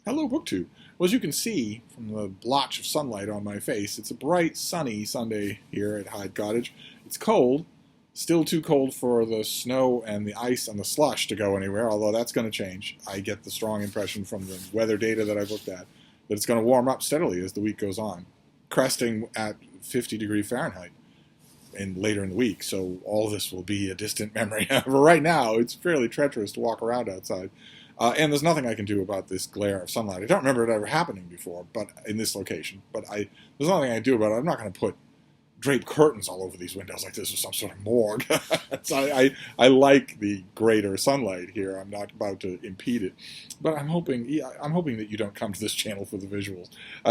Hello, BookTube. Well, as you can see from the blotch of sunlight on my face, it's a bright, sunny Sunday here at Hyde Cottage. It's cold, still too cold for the snow and the ice and the slush to go anywhere, although that's going to change. I get the strong impression from the weather data that I've looked at that it's going to warm up steadily as the week goes on, cresting at 50-degree Fahrenheit later in the week, so all of this will be a distant memory. But right now, it's fairly treacherous to walk around outside. And there's nothing I can do about this glare of sunlight. I don't remember it ever happening before, but in this location. But there's nothing I can do about it. I'm not going to put draped curtains all over these windows like this is some sort of morgue. So I like the greater sunlight here. I'm not about to impede it, but I'm hoping that you don't come to this channel for the visuals.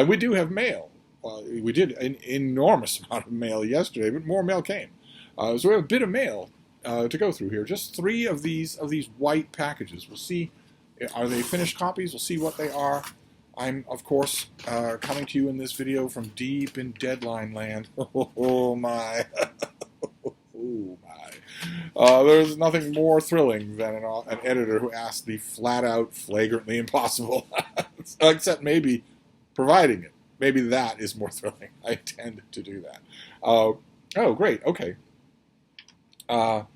We do have mail. We did an enormous amount of mail yesterday, but more mail came. So we have a bit of mail to go through here. Just 3 of these white packages. We'll see. Are they finished copies? We'll see what they are. I'm, of course, coming to you in this video from deep in deadline land. Oh, my. Oh, my. There's nothing more thrilling than an editor who asks the flat-out, flagrantly impossible. Except maybe providing it. Maybe that is more thrilling. I tend to do that. Oh, great. Okay. All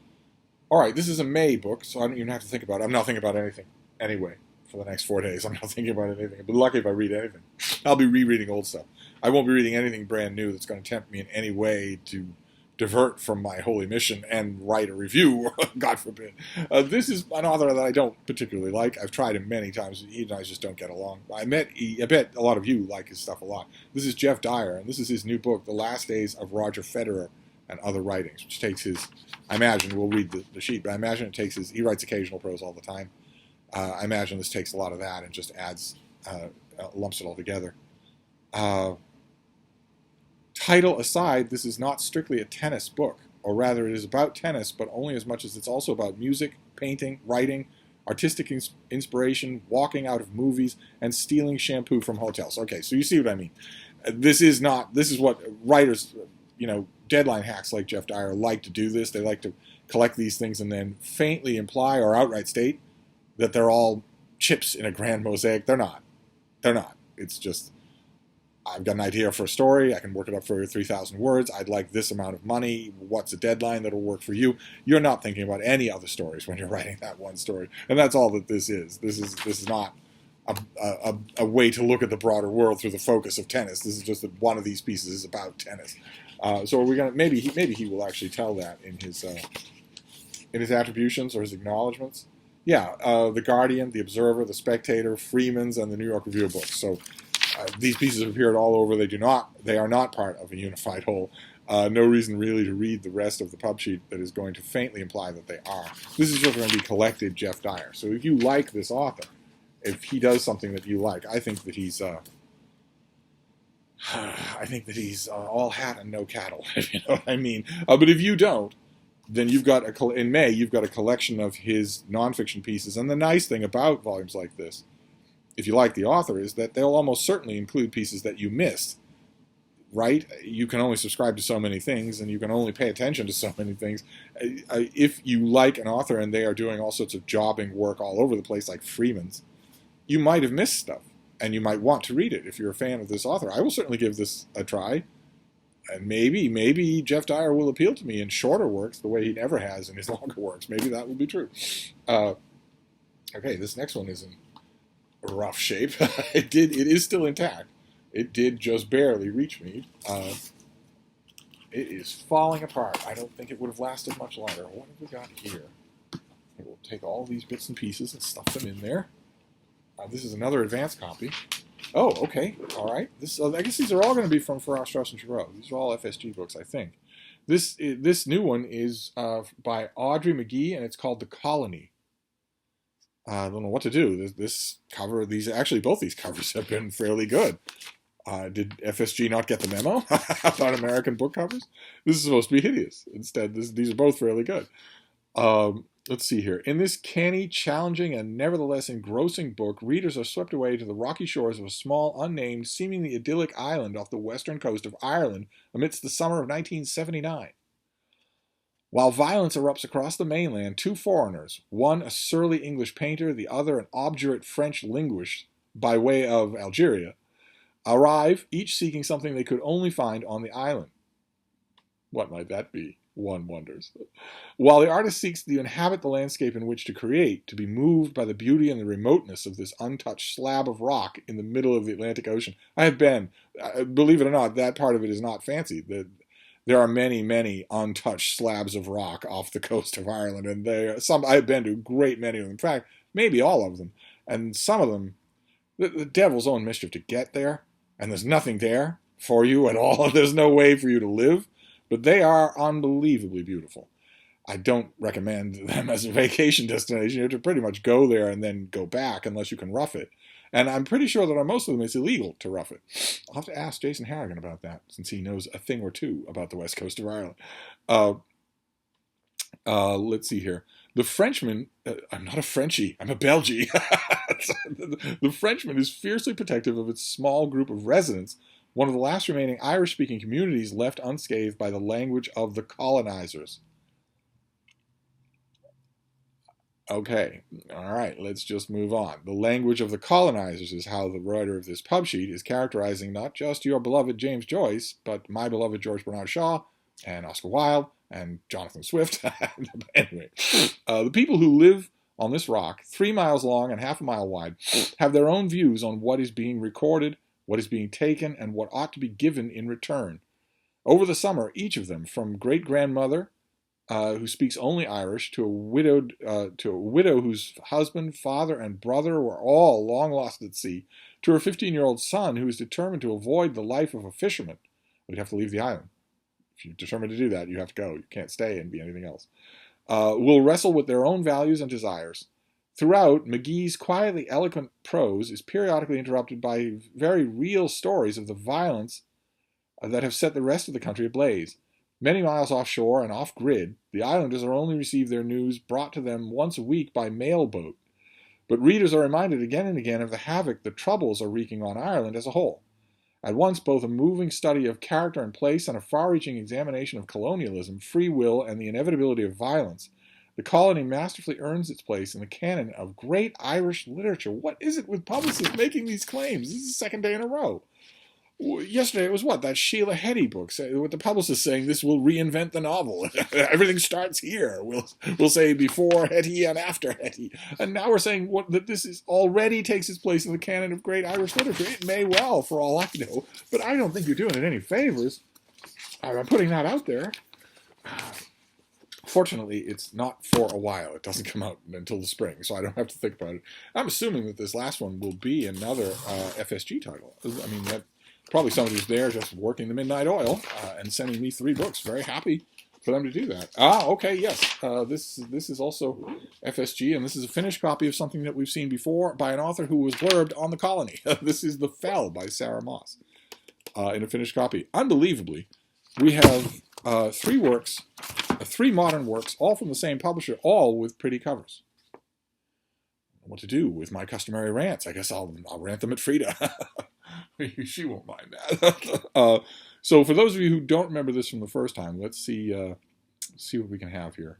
right, this is a May book, so I don't even have to think about it. I'm not thinking about anything. Anyway, for the next 4 days, I'm not thinking about anything. I'll be lucky if I read anything. I'll be rereading old stuff. I won't be reading anything brand new that's going to tempt me in any way to divert from my holy mission and write a review, God forbid. This is an author that I don't particularly like. I've tried him many times. He and I just don't get along. I bet a lot of you like his stuff a lot. This is Jeff Dyer, and this is his new book, The Last Days of Roger Federer and Other Writings, which takes his, I imagine, we'll read the sheet, but I imagine it takes his, he writes occasional prose all the time. I imagine this takes a lot of that and just adds, lumps it all together. Title aside, this is not strictly a tennis book, or rather it is about tennis, but only as much as it's also about music, painting, writing, artistic inspiration, walking out of movies, and stealing shampoo from hotels. Okay, so you see what I mean. This is what writers, deadline hacks like Jeff Dyer like to do this. They like to collect these things and then faintly imply or outright state that they're all chips in a grand mosaic. They're not. They're not. It's just, I've got an idea for a story. I can work it up for 3,000 words. I'd like this amount of money. What's a deadline that'll work for you? You're not thinking about any other stories when you're writing that one story. And that's all that this is. This is not a way to look at the broader world through the focus of tennis. This is just that one of these pieces is about tennis. So are we gonna maybe he will actually tell that in his attributions or his acknowledgments. Yeah, The Guardian, The Observer, The Spectator, Freeman's, and the New York Review of Books. So these pieces have appeared all over. They are not part of a unified whole. No reason really to read the rest of the pub sheet that is going to faintly imply that they are. This is just going to be collected Jeff Dyer. So if you like this author, if he does something that you like, I think that he's all hat and no cattle. If you know what I mean. But if you don't, then in May you've got a collection of his nonfiction pieces. And the nice thing about volumes like this, if you like the author, is that they'll almost certainly include pieces that you missed. Right? You can only subscribe to so many things, and you can only pay attention to so many things. If you like an author and they are doing all sorts of jobbing work all over the place, like Freeman's, you might have missed stuff, and you might want to read it if you're a fan of this author. I will certainly give this a try. And maybe Jeff Dyer will appeal to me in shorter works the way he never has in his longer works. Maybe that will be true. Okay, this next one is in rough shape. It is still intact. It did just barely reach me. It is falling apart. I don't think it would have lasted much longer. What have we got here? We'll take all these bits and pieces and stuff them in there. This is another advanced copy. Oh, okay, all right. I guess these are all going to be from Farrar, Straus and Giroux. These are all FSG books, I think. This new one is by Audrey McGee, and it's called The Colony. I don't know what to do. This cover, both these covers have been fairly good. Did FSG not get the memo about American book covers? This is supposed to be hideous. Instead, these are both fairly good. Let's see here. In this canny, challenging, and nevertheless engrossing book, readers are swept away to the rocky shores of a small, unnamed, seemingly idyllic island off the western coast of Ireland amidst the summer of 1979. While violence erupts across the mainland, 2 foreigners, one a surly English painter, the other an obdurate French linguist, by way of Algeria, arrive, each seeking something they could only find on the island. What might that be? One wonders. While the artist seeks to inhabit the landscape in which to create, to be moved by the beauty and the remoteness of this untouched slab of rock in the middle of the Atlantic Ocean. I have been. Believe it or not, that part of it is not fancy. There are many, many untouched slabs of rock off the coast of Ireland, and I've been to a great many of them. In fact, maybe all of them. And some of them, the devil's own mischief to get there, and there's nothing there for you at all. There's no way for you to live. But they are unbelievably beautiful. I don't recommend them as a vacation destination. You have to pretty much go there and then go back unless you can rough it. And I'm pretty sure that on most of them it's illegal to rough it. I'll have to ask Jason Harrigan about that, since he knows a thing or two about the west coast of Ireland. Let's see here. The Frenchman, I'm not a Frenchie, I'm a Belgie. The Frenchman is fiercely protective of its small group of residents, one of the last remaining Irish-speaking communities left unscathed by the language of the colonizers. Okay, all right, let's just move on. The language of the colonizers is how the writer of this pub sheet is characterizing not just your beloved James Joyce, but my beloved George Bernard Shaw, and Oscar Wilde, and Jonathan Swift. Anyway, the people who live on this rock, 3 miles long and half a mile wide, have their own views on what is being recorded, what is being taken, and what ought to be given in return. Over the summer, each of them, from great-grandmother, who speaks only Irish, to a widow whose husband, father, and brother were all long lost at sea, to her 15-year-old son who is determined to avoid the life of a fisherman. We'd have to leave the island. If you're determined to do that, you have to go. You can't stay and be anything else. Will wrestle with their own values and desires. Throughout, McGee's quietly eloquent prose is periodically interrupted by very real stories of the violence that have set the rest of the country ablaze. Many miles offshore and off-grid, the islanders are only receive their news brought to them once a week by mail boat. But readers are reminded again and again of the havoc the Troubles are wreaking on Ireland as a whole. At once both a moving study of character and place and a far-reaching examination of colonialism, free will, and the inevitability of violence, the colony masterfully earns its place in the canon of great Irish literature. What is it with publicists making these claims? This is the second day in a row. Yesterday it was what? That Sheila Heti book, with the publicist saying this will reinvent the novel. Everything starts here. We'll say before Hetty and after Hetty. And now we're saying that this is already takes its place in the canon of great Irish literature. It may well, for all I know. But I don't think you're doing it any favors. I'm putting that out there. Fortunately, it's not for a while. It doesn't come out until the spring, so I don't have to think about it. I'm assuming that this last one will be another FSG title. I mean, that probably somebody who's there just working the midnight oil and sending me 3 books. Very happy for them to do that. Okay, yes. This is also FSG, and this is a finished copy of something that we've seen before by an author who was blurbed on the colony. This is The Fell by Sarah Moss in a finished copy. Unbelievably, we have 3 works, 3 modern works, all from the same publisher, all with pretty covers. What to do with my customary rants? I guess I'll rant them at Frida. She won't mind that. So for those of you who don't remember this from the first time, let's see what we can have here.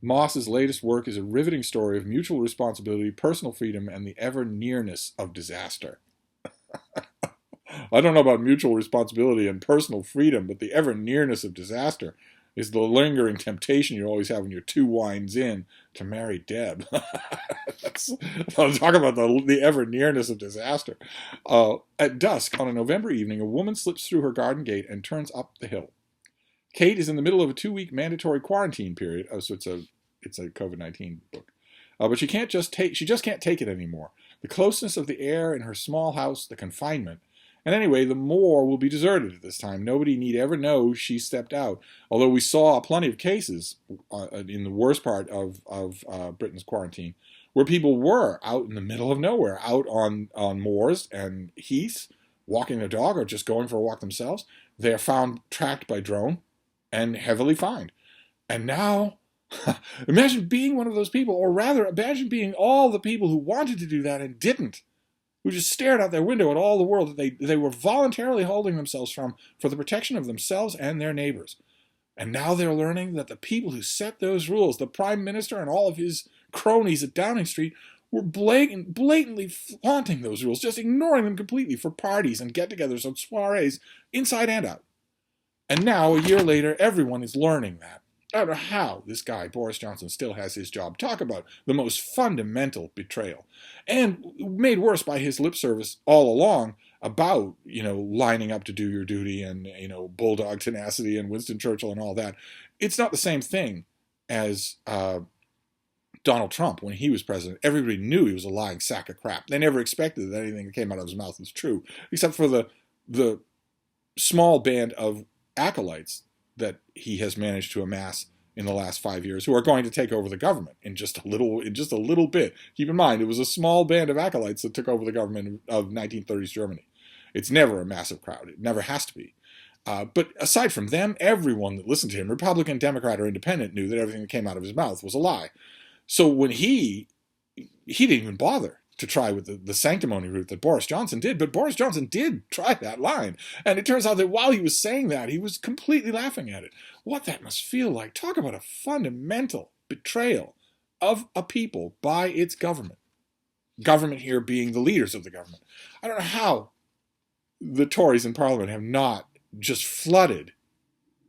Moss's latest work is a riveting story of mutual responsibility, personal freedom, and the ever-nearness of disaster. I don't know about mutual responsibility and personal freedom, but the ever-nearness of disaster is the lingering temptation you always have when you're 2 wines in to marry Deb. I'll talk about the ever-nearness of disaster. At dusk on a November evening, a woman slips through her garden gate and turns up the hill. Kate is in the middle of a 2-week mandatory quarantine period. So it's a COVID-19 book. But she just can't take it anymore. The closeness of the air in her small house, the confinement. And anyway, the moor will be deserted at this time. Nobody need ever know she stepped out. Although we saw plenty of cases in the worst part of Britain's quarantine, where people were out in the middle of nowhere, out on moors and heaths, walking their dog or just going for a walk themselves. They are found tracked by drone and heavily fined. And now, imagine being one of those people, or rather, imagine being all the people who wanted to do that and didn't, who just stared out their window at all the world that they were voluntarily holding themselves from for the protection of themselves and their neighbors. And now they're learning that the people who set those rules, the Prime Minister and all of his cronies at Downing Street, were blatantly flaunting those rules, just ignoring them completely for parties and get-togethers and soirees, inside and out. And now, a year later, everyone is learning that. I don't know how this guy, Boris Johnson, still has his job. Talk about the most fundamental betrayal. And made worse by his lip service all along about, lining up to do your duty and, bulldog tenacity and Winston Churchill and all that. It's not the same thing as Donald Trump when he was president. Everybody knew he was a lying sack of crap. They never expected that anything that came out of his mouth was true, except for the small band of acolytes that he has managed to amass in the last 5 years, who are going to take over the government in just a little bit. Keep in mind, it was a small band of acolytes that took over the government of 1930s Germany. It's never a massive crowd. It never has to be. But aside from them, everyone that listened to him, Republican, Democrat, or Independent, knew that everything that came out of his mouth was a lie. So when he didn't even bother to try with the sanctimony route that Boris Johnson did, but Boris Johnson did try that line. And it turns out that while he was saying that, he was completely laughing at it. What that must feel like. Talk about a fundamental betrayal of a people by its government. Government here being the leaders of the government. I don't know how the Tories in Parliament have not just flooded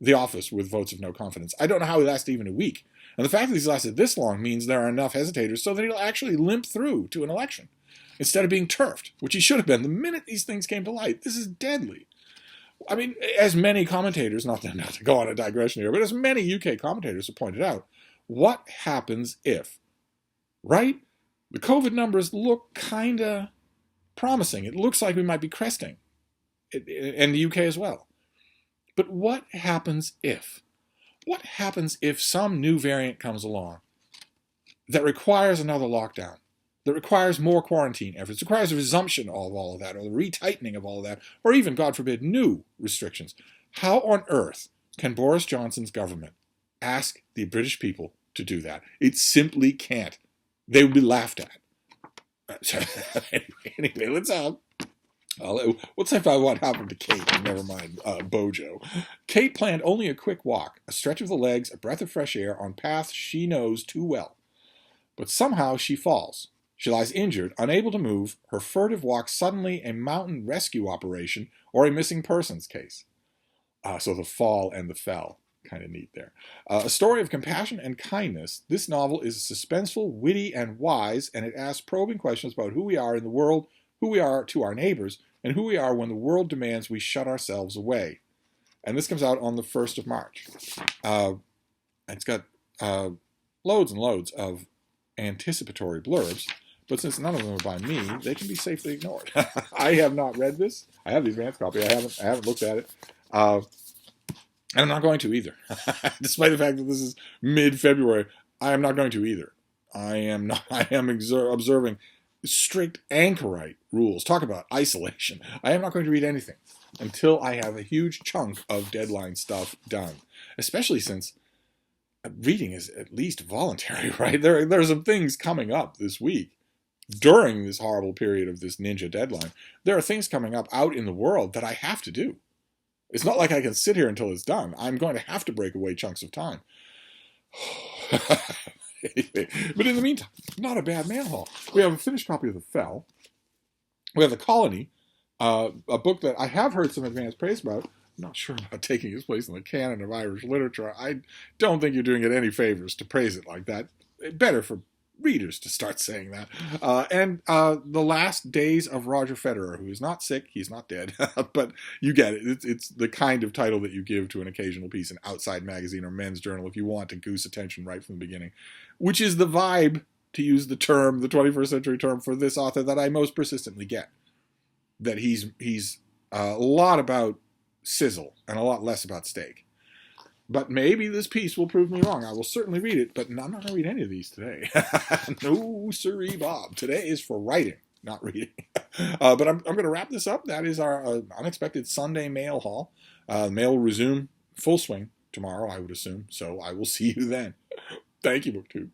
the office with votes of no confidence. I don't know how he lasted even a week. And the fact that he's lasted this long means there are enough hesitators so that he'll actually limp through to an election instead of being turfed, which he should have been the minute these things came to light. This is deadly. I mean, as many commentators, not to go on a digression here, but as many UK commentators have pointed out, what happens if, right? The COVID numbers look kind of promising. It looks like we might be cresting, and the UK as well. But what happens if? What happens if some new variant comes along that requires another lockdown, that requires more quarantine efforts, requires a resumption of all of that, or the retightening of all of that, or even, God forbid, new restrictions? How on earth can Boris Johnson's government ask the British people to do that? It simply can't. They would be laughed at. Anyway, let's say if I what happened to Kate, never mind Bojo. Kate planned only a quick walk, a stretch of the legs, a breath of fresh air on paths she knows too well. But somehow she falls. She lies injured, unable to move, her furtive walk suddenly a mountain rescue operation or a missing persons case. So the fall and the fell. Kind of neat there. A story of compassion and kindness, this novel is suspenseful, witty, and wise, and it asks probing questions about who we are in the world, who we are to our neighbors, and who we are when the world demands we shut ourselves away. And this comes out on the 1st of March. It's got loads and loads of anticipatory blurbs, but since none of them are by me, they can be safely ignored. I have not read this. I have the advanced copy. I haven't looked at it. And I'm not going to either. Despite the fact that this is mid-February, I am not going to either. I am observing strict anchorite rules. Talk about isolation. I am not going to read anything until I have a huge chunk of deadline stuff done. Especially since reading is at least voluntary, right? There are some things coming up this week during this horrible period of this ninja deadline. There are things coming up out in the world that I have to do. It's not like I can sit here until it's done. I'm going to have to break away chunks of time. Anyway, but in the meantime, not a bad mail haul. We have a finished copy of The Fell. We have The Colony, a book that I have heard some advanced praise about. I'm not sure about taking its place in the canon of Irish literature. I don't think you're doing it any favors to praise it like that. Better for readers to start saying that. And The Last Days of Roger Federer, who is not sick, he's not dead, but you get it. It's the kind of title that you give to an occasional piece in Outside Magazine or Men's Journal if you want to goose attention right from the beginning, which is the vibe, to use the 21st century term for this author, that I most persistently get. That he's a lot about sizzle and a lot less about steak. But maybe this piece will prove me wrong. I will certainly read it, but I'm not going to read any of these today. No, sirree, Bob. Today is for writing, not reading. But I'm going to wrap this up. That is our unexpected Sunday mail haul. Mail will resume full swing tomorrow, I would assume. So I will see you then. Thank you, BookTube.